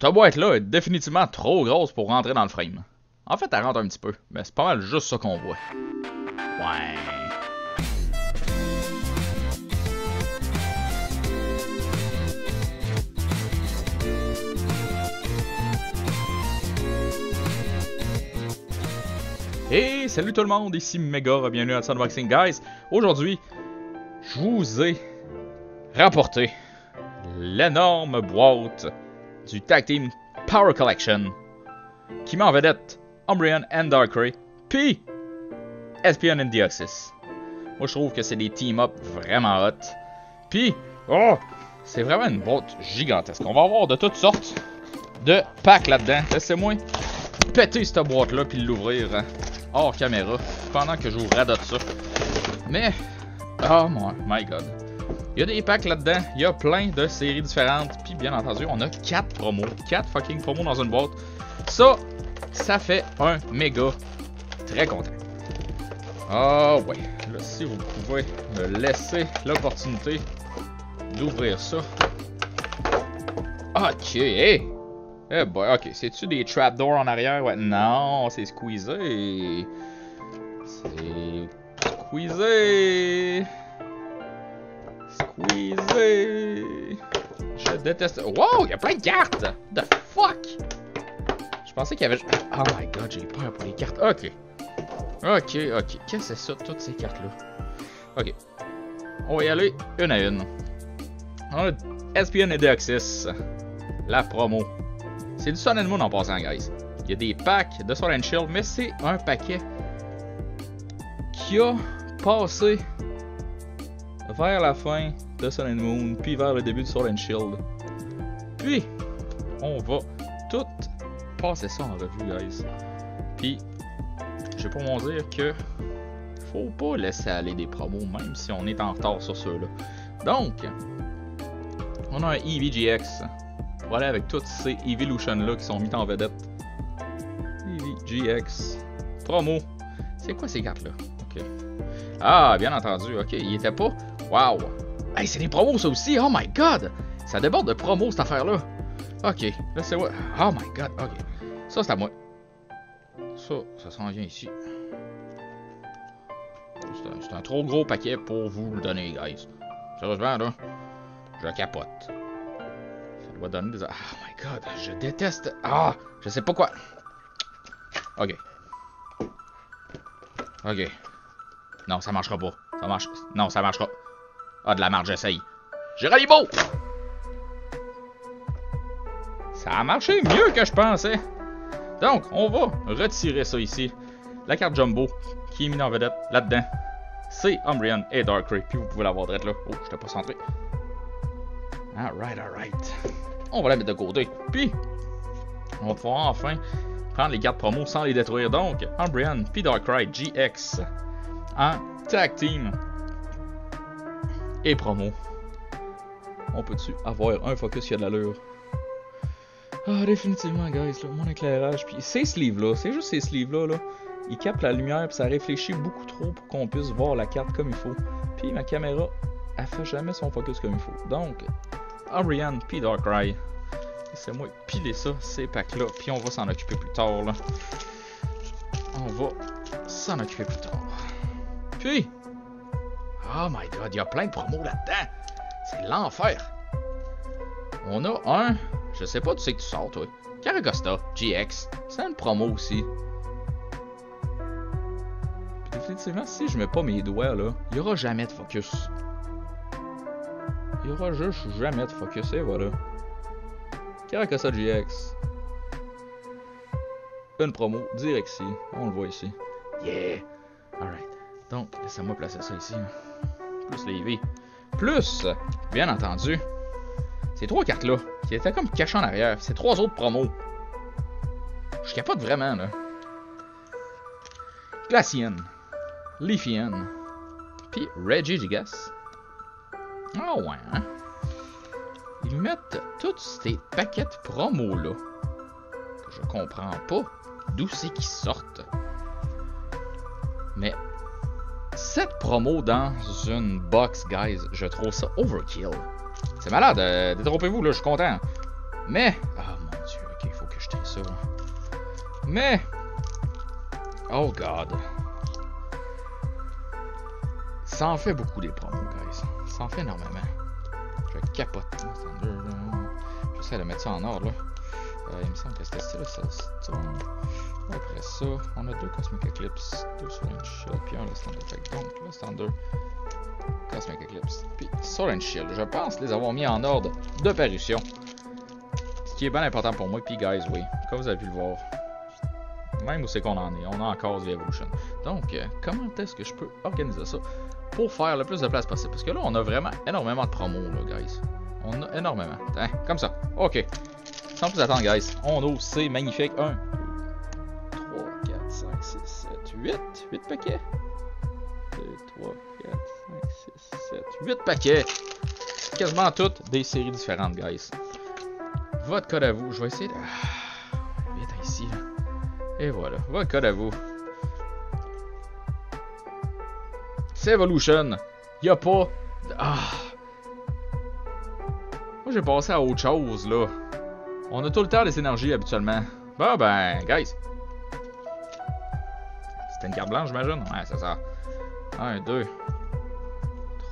Cette boîte-là est définitivement trop grosse pour rentrer dans le frame. En fait, elle rentre un petit peu, mais c'est pas mal juste ça qu'on voit. Ouais. Hey, salut tout le monde, ici Mega, bienvenue à Unboxing Guys. Aujourd'hui, je vous ai rapporté l'énorme boîte du Tag Team Power Collection qui met en vedette Umbreon and Darkrai, puis Espeon and Deoxys. Moi je trouve que c'est des team-up vraiment hot. Puis, oh, c'est vraiment une boîte gigantesque. On va avoir de toutes sortes de packs là-dedans. Laissez-moi péter cette boîte-là puis l'ouvrir hors caméra pendant que je vous radote ça. Mais, oh my god. Il y a des packs là-dedans, il y a plein de séries différentes. Puis bien entendu, on a 4 promos. 4 fucking promos dans une boîte. Ça fait un méga très content. Ah ouais, là si vous pouvez me laisser l'opportunité d'ouvrir ça. Ok, hey! Eh boy, ok, c'est-tu des trapdoors en arrière? Ouais, non, c'est squeezé. C'est squeezé. Squeezé. Je déteste. Wow, il y a plein de cartes! The fuck? Je pensais qu'il y avait. Oh my god, j'ai peur pour les cartes. Ok. Ok. Qu'est-ce que c'est ça, toutes ces cartes-là? Ok. On va y aller une à une. On a Espeon et Deoxys. La promo. C'est du Sun and Moon en passant, guys. Il y a des packs de Sword and Shield, mais c'est un paquet qui a passé vers la fin de Sun and Moon, puis vers le début de Sword and Shield. Puis, on va tout passer ça en revue, guys. Puis, je vais pour m'en dire que faut pas laisser aller des promos, même si on est en retard sur ceux-là. Donc, on a un EVGX. Voilà, avec toutes ces Evolutions-là qui sont mises en vedette. EVGX. Promo. C'est quoi ces cartes-là? Ok. Ah, bien entendu. Ok, il était pas. Waouh! Hey, c'est des promos, ça aussi! Oh my god! Ça déborde de promos, cette affaire-là. Ok, là, c'est what? Oh my god, ok. Ça, c'est à moi. Ça s'en vient ici. C'est un trop gros paquet pour vous le donner, guys. Sérieusement, là, je capote. Ça doit donner des... Oh my god, je déteste... Ah, je sais pas quoi. Ok. Ok. Non, ça marchera pas. Ça marche... Non, ça marchera. Ah, de la marge, j'essaye. Géralimo! Ça a marché mieux que je pensais. Donc, on va retirer ça ici. La carte Jumbo, qui est mise en vedette là-dedans, c'est Umbreon et Darkrai. Puis vous pouvez l'avoir direct là. Oh, j'étais pas centré. Alright. On va la mettre de côté. Puis, on va pouvoir enfin prendre les cartes promo sans les détruire. Donc, Umbreon puis Darkrai GX en Tag Team et promo. On peut-tu avoir un focus qui a de l'allure? Ah, définitivement, guys, là, mon éclairage. Puis ces sleeves-là, c'est juste ces sleeves-là, là, ils captent la lumière, puis ça réfléchit beaucoup trop pour qu'on puisse voir la carte comme il faut. Puis ma caméra, elle fait jamais son focus comme il faut. Donc, Umbreon puis Darkrai, laissez-moi piler ça, ces packs-là, puis on va s'en occuper plus tard, là. On va s'en occuper plus tard. Puis, oh my god, il y a plein de promos là-dedans. C'est l'enfer. On a un... Je sais pas, tu sais que tu sors, toi. Caragosta, GX. C'est une promo aussi. Puis définitivement, si je mets pas mes doigts, là, il y aura jamais de focus. Il y aura juste jamais de focus, et voilà. Caragosta GX. Une promo, direct ici. On le voit ici. Yeah! Alright. Donc, laissez-moi placer ça ici. Plus les IV. Plus, bien entendu, ces 3 cartes-là, qui étaient comme cachées en arrière. Ces 3 autres promos. Je capote vraiment, là. Glacian, Leafeon, puis Regigigas. Ah ouais, hein? Ils mettent tous ces paquets de promos-là. Que je comprends pas d'où c'est qu'ils sortent. Mais... cette promo dans une box, guys, je trouve ça overkill. C'est malade, détrompez-vous, là, je suis content. Mais, oh mon dieu. ça. Mais... Oh god. Ça en fait beaucoup des promos, guys. Ça en fait énormément. Je capote. Thunder, là. J'essaie de mettre ça en ordre, là. Il me semble que c'était ça, Storm. Après ça, on a 2 Cosmic Eclipse, 2 Solar Shield, puis un Last Thunder. Donc, Last Thunder, Cosmic Eclipse, puis Solar Shield. Je pense les avoir mis en ordre de parution. Ce qui est bien important pour moi, puis guys, oui, comme vous avez pu le voir, même où c'est qu'on en est, on a encore The Evolution. Donc, comment est-ce que je peux organiser ça pour faire le plus de place possible? Parce que là, on a vraiment énormément de promos, là, guys. On a énormément. Hein, comme ça. OK. Sans plus attendre, guys. On ouvre, c'est magnifique. 1, 2, 3, 4, 5, 6, 7, 8. 8 paquets. 2, 3, 4, 5, 6, 7, 8 paquets. Quasiment toutes des séries différentes, guys. Votre code à vous. Je vais essayer de... Vite ici, là. Et voilà. Votre code à vous. C'est Evolution. Y'a pas... Ah... Moi, j'ai passé à autre chose, là. On a tout le temps des énergies, habituellement. Bah, ben, guys. C'était une carte blanche, j'imagine? Ouais, c'est ça. 1, 2,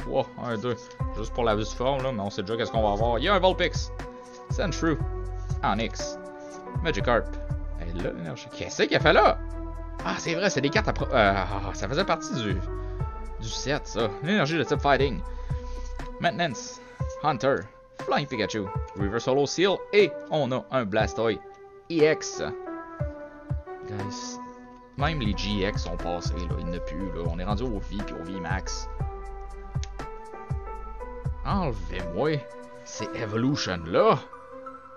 3, 1, 2. Juste pour la vue de forme, là, mais on sait déjà qu'est-ce qu'on va avoir. Il y a un Vulpix. Sandshrew. Onyx. Magikarp. Et là, l'énergie. Qu'est-ce qu'elle fait là? Ah, c'est vrai, c'est des cartes à ça faisait partie du set, ça. L'énergie de type Fighting. Maintenance. Hunter. Flying Pikachu, Reverse Holo Seal, et on a un Blastoise EX. Guys, même les GX sont passés, là, il n'y en a plus, là. On est rendu au V et au V Max. Enlevez-moi ces Evolution là.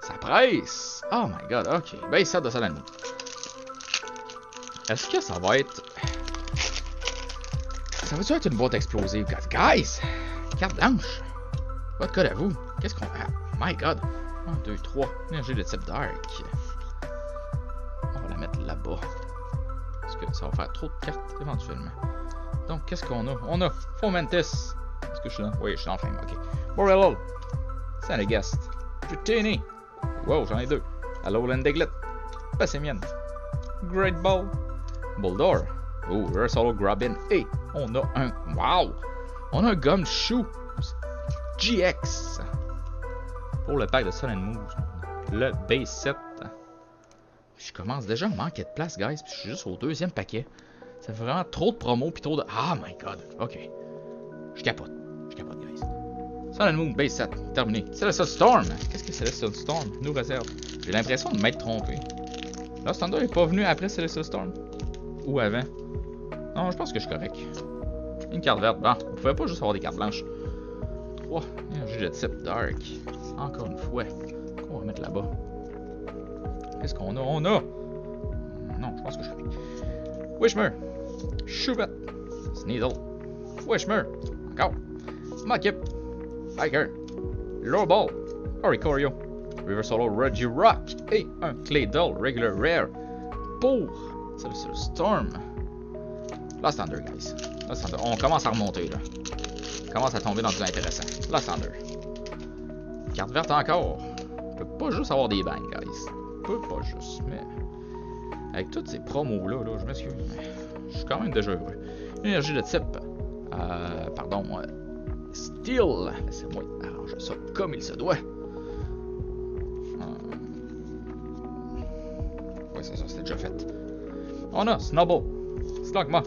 Ça presse. Oh my god, ok. Ben, ça de ça dans. Est-ce que ça va être... Ça va-tu être une boîte explosive, guys? Carte blanche. Votre code à vous. Qu'est-ce qu'on a? My god. 1, 2, 3. Énergie de type Dark. On va la mettre là-bas. Parce que ça va faire trop de cartes éventuellement. Donc, qu'est-ce qu'on a? On a Fomantis. Est-ce que je suis là? Oui, je suis dans le frame. Ok. Borrello. Sandygast. Dratini. Wow, j'en ai 2. Alolan Diglett. Passimienne. Great Ball. Boldor. Oh, Reverse Holo Grubbin. Et on a un... Wow! On a un Gumshoe GX. Pour le pack de Sun and Moon. Le base 7. Je commence déjà à manquer de place, guys. Puis je suis juste au 2e paquet. Ça fait vraiment trop de promos. Puis trop de... Ah, my god. Ok. Je capote. Je capote, guys. Sun and Moon, base 7. Terminé. Celestial Storm. Qu'est-ce que Celestial Storm nous réserve? J'ai l'impression de m'être trompé. Là, Thunder n'est pas venu après Celestial Storm. Ou avant. Non, je pense que je suis correct. Une carte verte. Bon, vous pouvez pas juste avoir des cartes blanches. 3. Énergie de type Dark. Encore une fois. Qu'on va mettre là-bas. Qu'est-ce qu'on a? On a... Non, je pense que je suis correct. Wishmer. Chouvet. Sneasel. Wishmer. Encore. Makip. Hiker. Lowball. Oricorio. Reverse Holo Regirock. Et un Claydol Regular Rare. Pour Celestial Storm. Last Thunder, guys. Last Thunder. On commence à remonter, là. On commence à tomber dans du intéressant. Last Thunder. Carte verte encore. On peut pas juste avoir des bangs, guys. On peut pas juste, mais... Avec toutes ces promos-là, là, je m'excuse, mais... Je suis quand même déjà heureux. Énergie de type... Pardon, Steel. Laissez-moi arranger ça comme il se doit. Ouais, c'est ça, c'était déjà fait. On a Snubble, Slugma,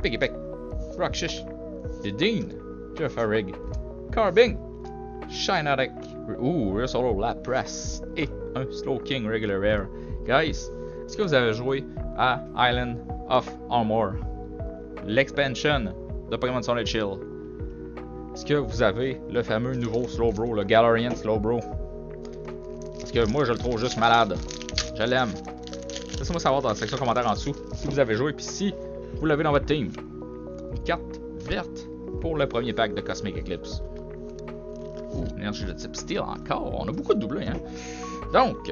Piggyback, Rockshish, Dedenne, Jeffarig, Carbing, Shiinotic, Reverse Holo Lapras et un Slowking Regular Rare. Guys, est-ce que vous avez joué à Island of Armor, l'expansion de Pokémon Sun and Shield? Est-ce que vous avez le fameux nouveau Slowbro, le Galarian Slowbro? Parce que moi je le trouve juste malade. Je l'aime. Laissez-moi savoir dans la section commentaire en dessous si vous avez joué, puis si vous l'avez dans votre team. Une carte verte pour le premier pack de Cosmic Eclipse. Ouh, énergie de type Steel encore. On a beaucoup de doublés, hein. Donc,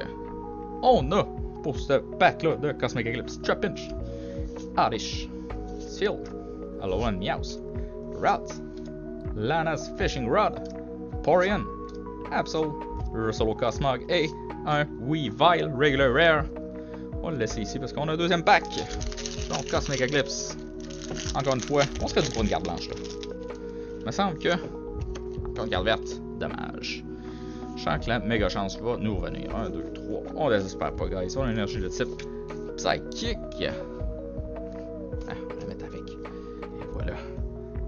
on a pour ce pack-là de Cosmic Eclipse Trapinch, Oddish, Seal, Alolan Meowth, Route, Lana's Fishing Rod, Porian, Absol, Reverse Holo Cosmog et un Weavile Regular Rare. On va le laisser ici parce qu'on a un deuxième pack. Donc Cosmic Eclipse. Encore une fois, on serait dû pour une carte blanche là. Il me semble que. Encore une carte verte. Dommage. Je sens que la méga chance va nous revenir. 1, 2, 3. On désespère pas, guys. On a une énergie de type Psychic. Ah, on va la mettre avec. Et voilà.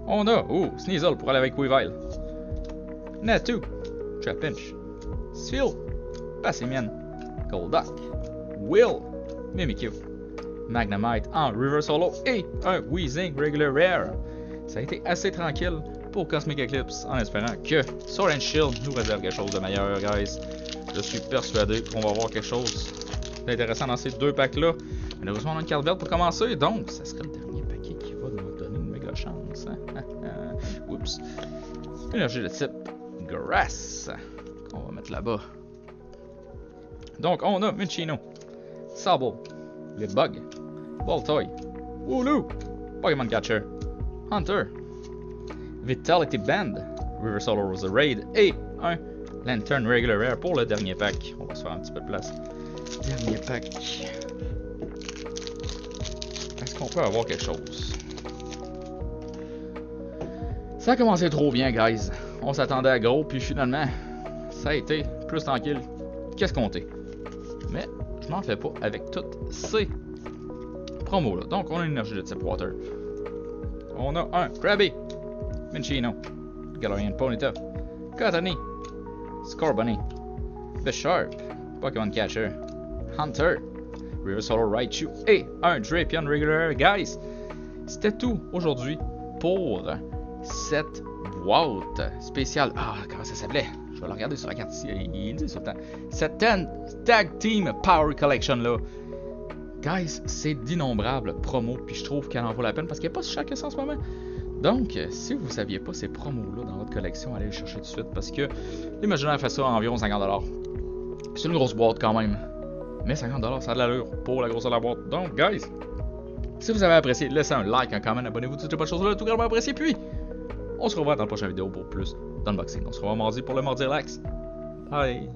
On a. Sneasel pour aller avec Weavile. Natu. Trapinch. Seal. Passimian. Golduck. Will. Mimikyu. Magnemite en Reverse Holo et un Weezing Regular Rare. Ça a été assez tranquille pour Cosmic Eclipse en espérant que Sword and Shield nous réserve quelque chose de meilleur, guys. Je suis persuadé qu'on va avoir quelque chose d'intéressant dans ces deux packs-là. Malheureusement, on a une carte verte pour commencer, donc ça serait le dernier paquet qui va nous donner une méga chance. Oups. Énergie de type Grass qu'on va mettre là-bas. Donc, on a Minchino, Sable, Litbug, Voltoy, Wooloo, Pokémon Catcher, Hunter, Vitality Band, Reverse Holo Rosa Raid et un Lantern Regular Rare pour le dernier pack. On va se faire un petit peu de place. Dernier pack. Est-ce qu'on peut avoir quelque chose? Ça a commencé trop bien, guys. On s'attendait à gros, puis finalement, ça a été plus tranquille qu'escompté. Mais je m'en fais pas avec toutes ces promos-là. Donc, on a une énergie de type Water. On a un Krabby, Minchino, Galarian Ponyta, Cottonee, Scorbunny, Bisharp, Pokémon Catcher, Hunter, Reverse Holo Raichu et un Drapion Regular. Guys, c'était tout aujourd'hui pour cette boîte spéciale. Ah, comment ça s'appelait? Je vais le regarder sur la carte ici. Il dit tout le temps. Cette Tag Team Power Collection là. Guys, c'est d'innombrables promos. Puis je trouve qu'elle en vaut la peine parce qu'elle n'est pas si chère que ça en ce moment. Donc, si vous ne saviez pas ces promos-là dans votre collection, allez les chercher tout de suite parce que l'imaginaire fait ça à environ 50$. C'est une grosse boîte quand même. Mais 50$, ça a de l'allure pour la grosseur de la boîte. Donc, guys, si vous avez apprécié, laissez un like, un comment, abonnez-vous, toutes ces bonnes choses-là, tout grandement apprécié. Puis, on se revoit dans la prochaine vidéo pour plus d'unboxing. On se revoit mardi pour le Mardi Relax. Bye!